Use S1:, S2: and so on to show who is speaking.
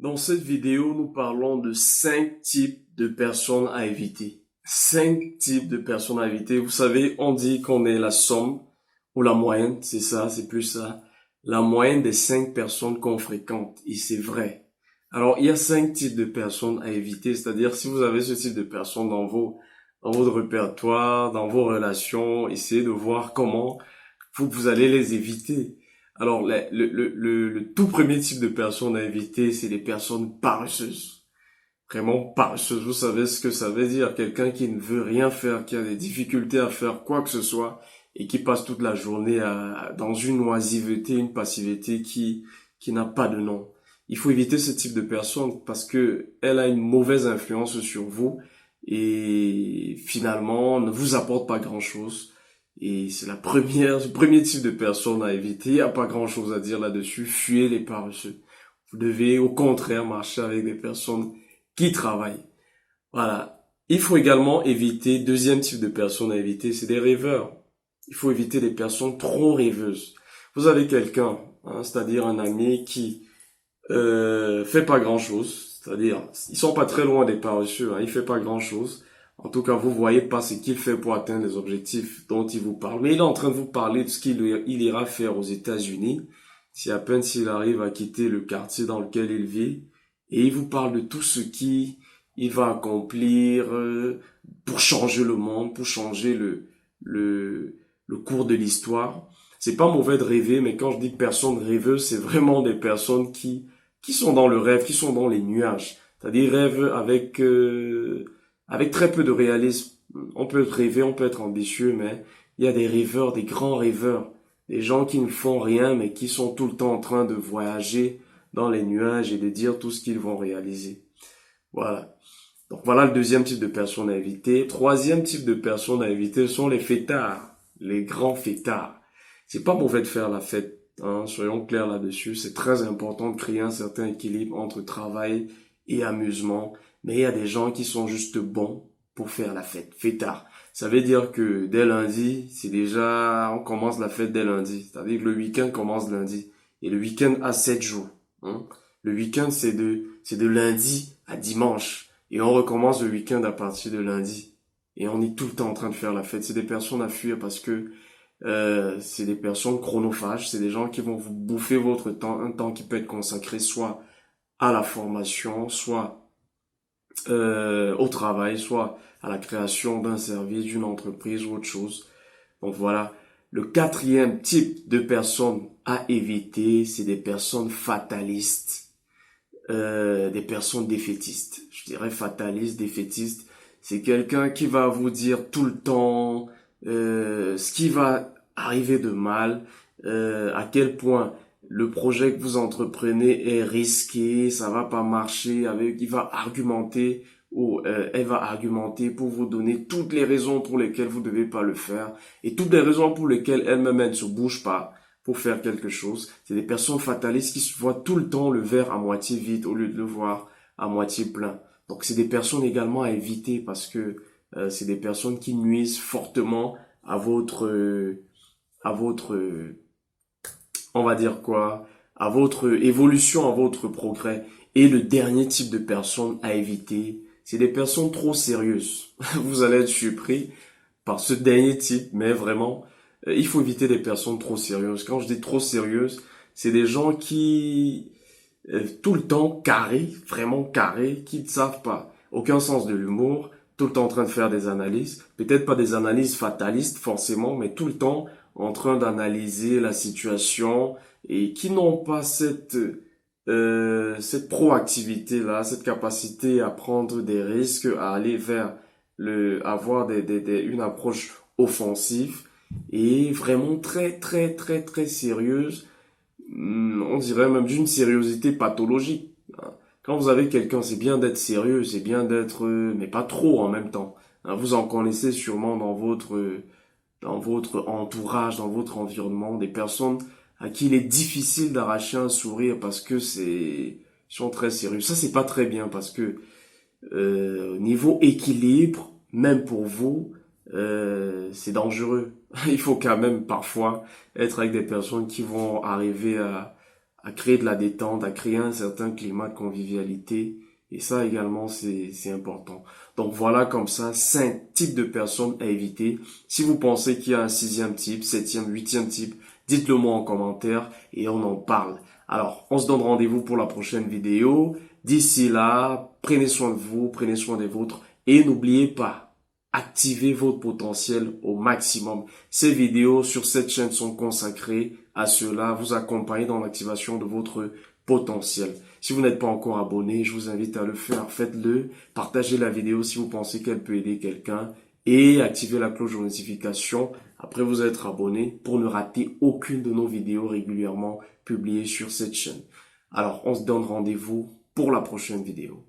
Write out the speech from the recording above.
S1: Dans cette vidéo, nous parlons de 5 types de personnes à éviter. 5 types de personnes à éviter. Vous savez, on dit qu'on est la somme ou la moyenne, c'est ça, c'est plus ça. La moyenne des 5 personnes qu'on fréquente. Et c'est vrai. Alors, il y a 5 types de personnes à éviter. C'est-à-dire, si vous avez ce type de personnes dans votre répertoire, dans vos relations, essayez de voir comment vous allez les éviter. Alors, le tout premier type de personnes à éviter, c'est les personnes paresseuses. Vraiment paresseuses. Vous savez ce que ça veut dire? Quelqu'un qui ne veut rien faire, qui a des difficultés à faire quoi que ce soit et qui passe toute la journée dans une oisiveté, une passivité qui n'a pas de nom. Il faut éviter ce type de personne parce que elle a une mauvaise influence sur vous et finalement ne vous apporte pas grand-chose. Et c'est le premier type de personne à éviter. Il n'y a pas grand chose à dire là-dessus. Fuyez les paresseux. Vous devez, au contraire, marcher avec des personnes qui travaillent. Voilà. Il faut également éviter, deuxième type de personne à éviter, c'est des rêveurs. Il faut éviter les personnes trop rêveuses. Vous avez quelqu'un, c'est-à-dire un ami qui fait pas grand-chose. C'est-à-dire, ils sont pas très loin des paresseux, il fait pas grand-chose. En tout cas, vous voyez pas ce qu'il fait pour atteindre les objectifs dont il vous parle. Mais il est en train de vous parler de ce qu'il ira faire aux États-Unis. Si à peine s'il arrive à quitter le quartier dans lequel il vit. Et il vous parle de tout ce il va accomplir pour changer le monde, pour changer le cours de l'histoire. C'est pas mauvais de rêver, mais quand je dis personnes rêveuses, c'est vraiment des personnes qui sont dans le rêve, qui sont dans les nuages. C'est-à-dire rêvent avec très peu de réalisme. On peut rêver, on peut être ambitieux, mais il y a des rêveurs, des grands rêveurs, des gens qui ne font rien, mais qui sont tout le temps en train de voyager dans les nuages et de dire tout ce qu'ils vont réaliser. Voilà. Donc voilà le deuxième type de personnes à éviter. Troisième type de personnes à éviter sont les fêtards, les grands fêtards. C'est pas mauvais de faire la fête, soyons clairs là-dessus. C'est très important de créer un certain équilibre entre travail et amusement. Mais il y a des gens qui sont juste bons pour faire la fête, fêtard. Ça veut dire que dès lundi, on commence la fête dès lundi. C'est-à-dire que le week-end commence lundi. Et le week-end a 7 jours. Le week-end, c'est de lundi à dimanche. Et on recommence le week-end à partir de lundi. Et on est tout le temps en train de faire la fête. C'est des personnes à fuir parce que c'est des personnes chronophages. C'est des gens qui vont vous bouffer votre temps, un temps qui peut être consacré soit à la formation, soit au travail, soit à la création d'un service, d'une entreprise ou autre chose. Donc voilà. Le quatrième type de personnes à éviter, c'est des personnes fatalistes, des personnes défaitistes. Je dirais fataliste, défaitiste. C'est quelqu'un qui va vous dire tout le temps ce qui va arriver de mal, à quel point le projet que vous entreprenez est risqué, ça va pas marcher, il va argumenter ou elle va argumenter pour vous donner toutes les raisons pour lesquelles vous devez pas le faire et toutes les raisons pour lesquelles elle-même elle ne se bouge pas pour faire quelque chose. C'est des personnes fatalistes qui se voient tout le temps le verre à moitié vide au lieu de le voir à moitié plein. Donc c'est des personnes également à éviter parce que c'est des personnes qui nuisent fortement à votre on va dire quoi, à votre évolution, à votre progrès. Et le dernier type de personnes à éviter, c'est des personnes trop sérieuses. Vous allez être surpris par ce dernier type, mais vraiment, il faut éviter des personnes trop sérieuses. Quand je dis trop sérieuses, c'est des gens qui, tout le temps carrés, vraiment carrés, qui ne savent pas, aucun sens de l'humour, tout le temps en train de faire des analyses, peut-être pas des analyses fatalistes forcément, mais tout le temps en train d'analyser la situation et qui n'ont pas cette proactivité-là, cette capacité à prendre des risques, à aller vers avoir une approche offensive et vraiment très, très, très, très sérieuse. On dirait même d'une sérieuxité pathologique. Quand vous avez quelqu'un, c'est bien d'être sérieux, c'est bien d'être, mais pas trop en même temps. Vous en connaissez sûrement dans votre entourage, dans votre environnement, des personnes à qui il est difficile d'arracher un sourire parce que ils sont très sérieux. Ça, c'est pas très bien parce que au niveau équilibre, même pour vous, c'est dangereux. Il faut quand même parfois être avec des personnes qui vont arriver à créer de la détente, à créer un certain climat de convivialité. Et ça également, c'est important. Donc voilà comme ça, 5 types de personnes à éviter. Si vous pensez qu'il y a un 6e type, 7e, 8e type, dites-le moi en commentaire et on en parle. Alors, on se donne rendez-vous pour la prochaine vidéo. D'ici là, prenez soin de vous, prenez soin des vôtres et n'oubliez pas, activez votre potentiel au maximum. Ces vidéos sur cette chaîne sont consacrées à cela, vous accompagner dans l'activation de votre potentiel. Si vous n'êtes pas encore abonné, je vous invite à le faire. Faites-le. Partagez la vidéo si vous pensez qu'elle peut aider quelqu'un. Et activez la cloche de notification après vous être abonné pour ne rater aucune de nos vidéos régulièrement publiées sur cette chaîne. Alors, on se donne rendez-vous pour la prochaine vidéo.